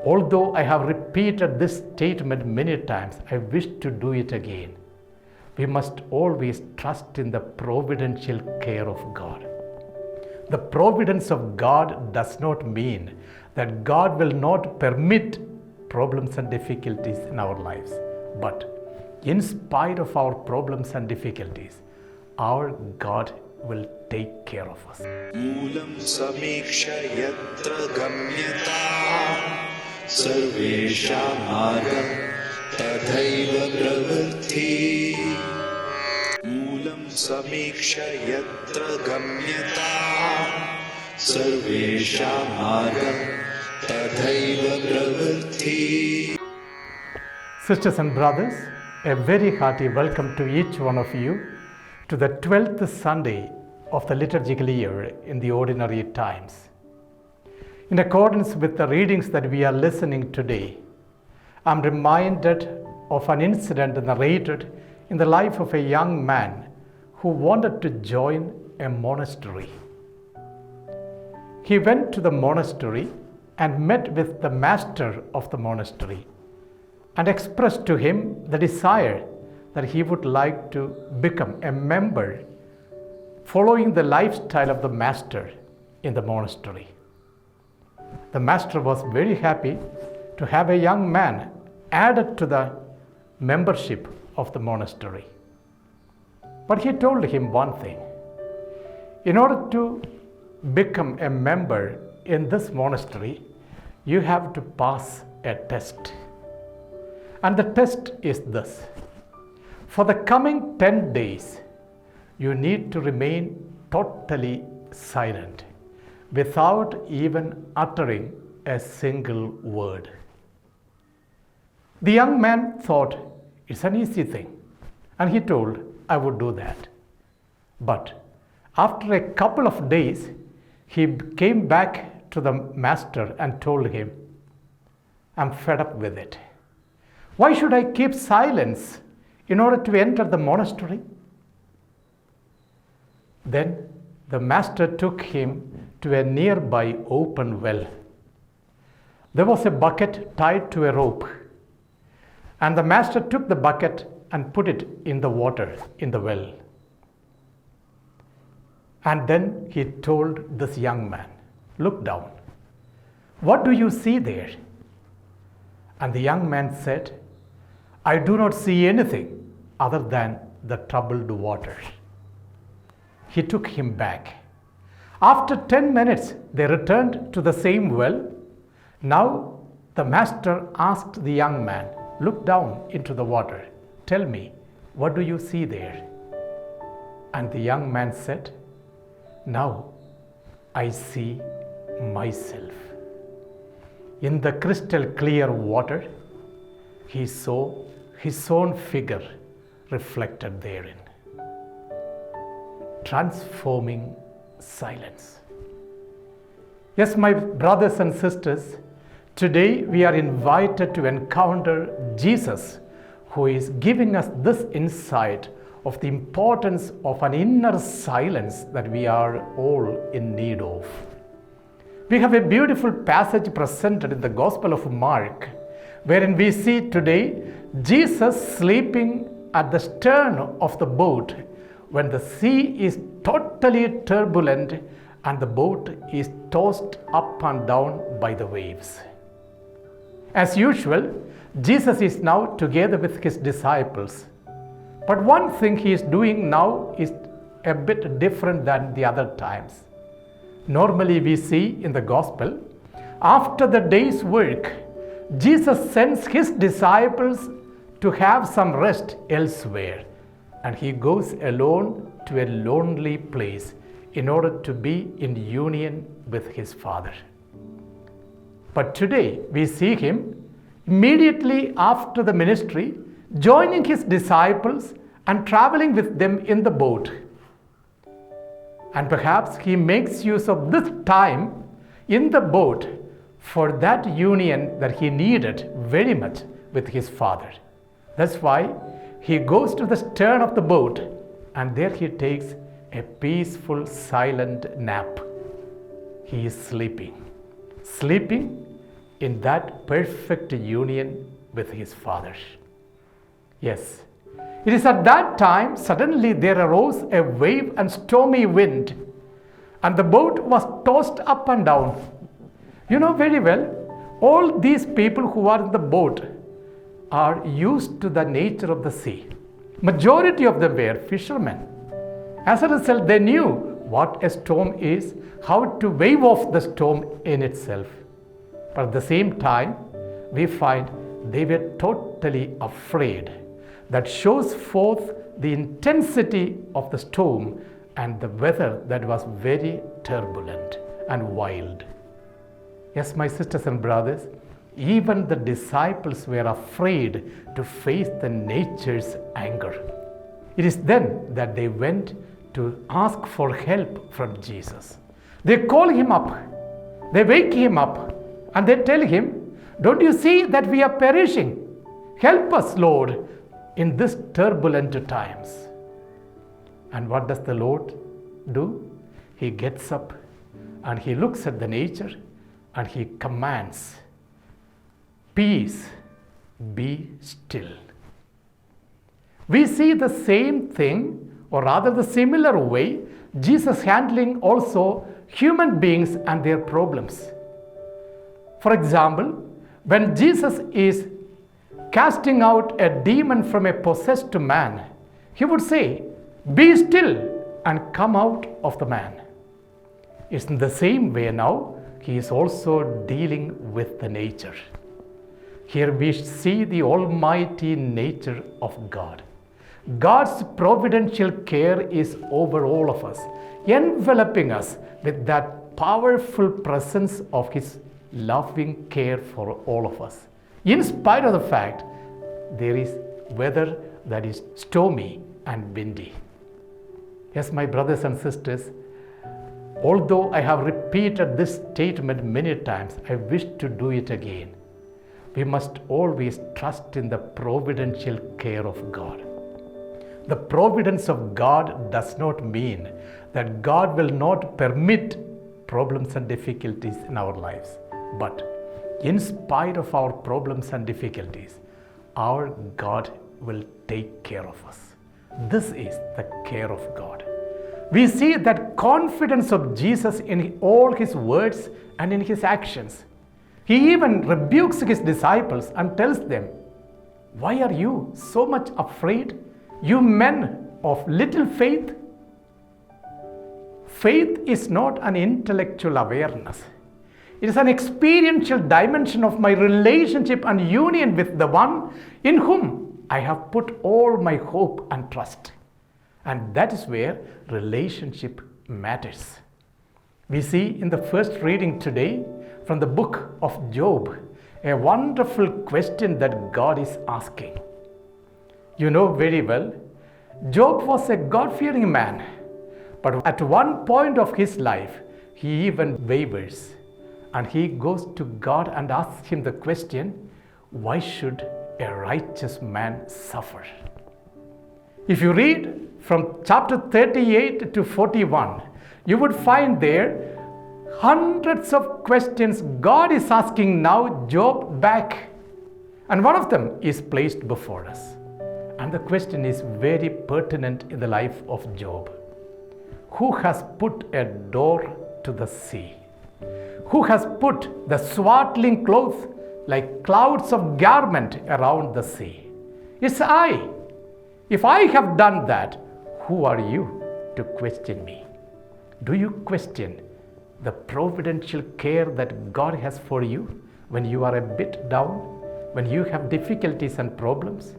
Although I have repeated this statement many times, I wish to do it again. We must always trust in the providential care of God. The providence of God does not mean that God will not permit problems and difficulties in our lives. But in spite of our problems and difficulties, our God will take care of us. मूलं समीक्ष्य यत्र गम्यताम् सर्वेषां मार्गं तथैव प्रवृत्तिः मूलं समीक्ष्य यत्र गम्यताम् सर्वेषां मार्गं तथैव प्रवृत्तिः. Sisters and brothers, a very hearty welcome to each one of you to the 12th Sunday of the liturgical year in the ordinary times. In accordance with the readings that we are listening today, I'm reminded of an incident narrated in the life of a young man who wanted to join a monastery. He went to the monastery and met with the master of the monastery and expressed to him the desire that he would like to become a member following the lifestyle of the master in the monastery. The master was very happy to have a young man added to the membership of the monastery. But he told him one thing. In order to become a member in this monastery, you have to pass a test. And the test is this. For the coming 10 days, you need to remain totally silent without even uttering a single word. The young man thought it's an easy thing, and he told, I would do that. But after a couple of days, he came back to the master and told him, I'm fed up with it. Why should I keep silence in order to enter the monastery? Then the master took him to a nearby open well. There was a bucket tied to a rope, and the master took the bucket and put it in the water in the well. And then he told this young man, look down. What do you see there? And the young man said, I do not see anything other than the troubled water. He took him back. After 10 minutes, they returned to the same well. Now the master asked the young man, look down into the water. Tell me, what do you see there? And the young man said, now I see myself. In the crystal clear water, he saw his own figure reflected therein. Transforming silence. Yes, my brothers and sisters, today we are invited to encounter Jesus, who is giving us this insight of the importance of an inner silence that we are all in need of. We have a beautiful passage presented in the Gospel of Mark, wherein we see today Jesus sleeping at the stern of the boat when the sea is totally turbulent and the boat is tossed up and down by the waves. As usual, Jesus is now together with his disciples. But one thing he is doing now is a bit different than the other times. Normally we see in the Gospel, after the day's work, Jesus sends his disciples to have some rest elsewhere, and he goes alone to a lonely place in order to be in union with his Father. But today we see him immediately after the ministry joining his disciples and traveling with them in the boat. And perhaps he makes use of this time in the boat for that union that he needed very much with his Father. That's why he goes to the stern of the boat and there he takes a peaceful, silent nap. He is sleeping in that perfect union with his Father. Yes, it is at that time suddenly there arose a wave and stormy wind, and the boat was tossed up and down. You know very well, all these people who are in the boat are used to the nature of the sea. Majority of them were fishermen. As a result, they knew what a storm is, how to wave off the storm in itself. But at the same time, we find they were totally afraid. That shows forth the intensity of the storm and the weather that was very turbulent and wild. Yes, my sisters and brothers, even the disciples were afraid to face the nature's anger. It is then that they went to ask for help from Jesus. They call him up, they wake him up, and they tell him, "Don't you see that we are perishing? Help us, Lord, in this turbulent times." And what does the Lord do? He gets up and he looks at the nature and he commands, "Peace, be still." We see the same thing, or rather the similar way, Jesus handling also human beings and their problems. For example, when Jesus is casting out a demon from a possessed man, he would say, "Be still," and come out of the man. It's in the same way now, he is also dealing with the nature. Here we see the almighty nature of God. God's providential care is over all of us, enveloping us with that powerful presence of his loving care for all of us. In spite of the fact there is weather that is stormy and windy. Yes, my brothers and sisters, although I have repeated this statement many times, I wish to do it again. We must always trust in the providential care of God. The providence of God does not mean that God will not permit problems and difficulties in our lives. But in spite of our problems and difficulties, our God will take care of us. This is the care of God. We see that confidence of Jesus in all his words and in his actions. He even rebukes his disciples and tells them, "Why are you so much afraid, you men of little faith?" Faith is not an intellectual awareness. It is an experiential dimension of my relationship and union with the one in whom I have put all my hope and trust. And that is where relationship matters. We see in the first reading today from the book of Job a wonderful question that God is asking. You know very well, Job was a God-fearing man, but at one point of his life, he even wavers. And he goes to God and asks him the question, "Why should a righteous man suffer?" If you read from chapter 38 to 41, you would find there hundreds of questions God is asking now Job back. And one of them is placed before us. And the question is very pertinent in the life of Job. Who has put a door to the sea? Who has put the swaddling clothes like clouds of garment around the sea? It's I. If I have done that, who are you to question me? Do you question the providential care that God has for you when you are a bit down, when you have difficulties and problems?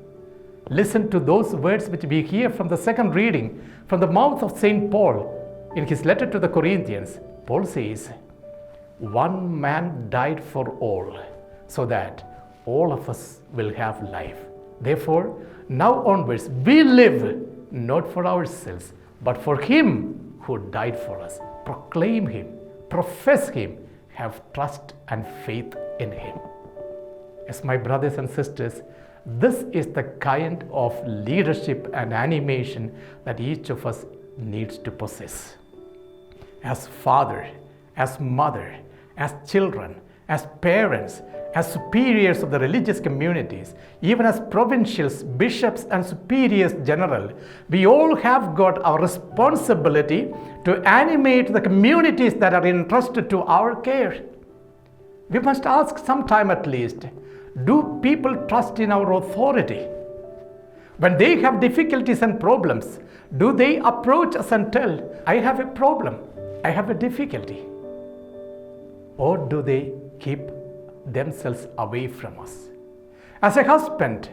Listen to those words which we hear from the second reading from the mouth of St. Paul in his letter to the Corinthians. Paul says, "One man died for all, so that all of us will have life. Therefore, now onwards we live not for ourselves, but for him who died for us. Proclaim him, profess him, have trust and faith in him." As my brothers and sisters, this is the kind of leadership and animation that each of us needs to possess. As father, as mother, as children, as parents, as superiors of the religious communities, even as provincials, bishops, and superiors general, we all have got our responsibility to animate the communities that are entrusted to our care. We must ask sometime at least, do people trust in our authority? When they have difficulties and problems, do they approach us and tell, I have a problem, I have a difficulty? Or do they keep themselves away from us? As a husband,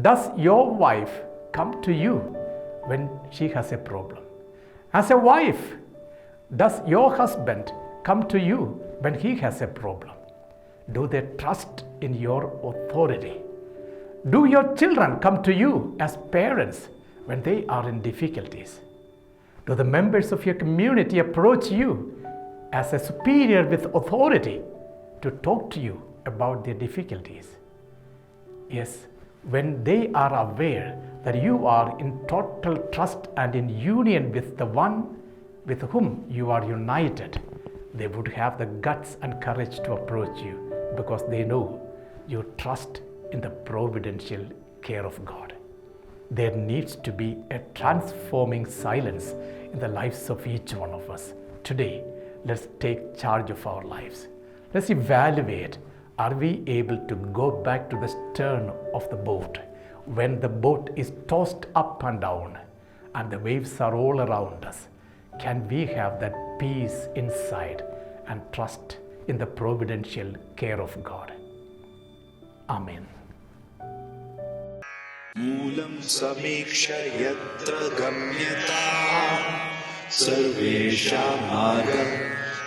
does your wife come to you when she has a problem? As a wife, does your husband come to you when he has a problem? Do they trust in your authority? Do your children come to you as parents when they are in difficulties? Do the members of your community approach you as a superior with authority to talk to you about their difficulties? Yes, when they are aware that you are in total trust and in union with the one with whom you are united, they would have the guts and courage to approach you because they know you trust in the providential care of God. There needs to be a transforming silence in the lives of each one of us. Today, let's take charge of our lives. Let's evaluate, are we able to go back to the stern of the boat when the boat is tossed up and down and the waves are all around us? Can we have that peace inside and trust in the providential care of God? Amen. मूलं समीक्ष्य यत्र गम्यताम् सर्वेषां मार्गं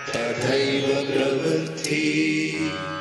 तथैव प्रवृत्तिः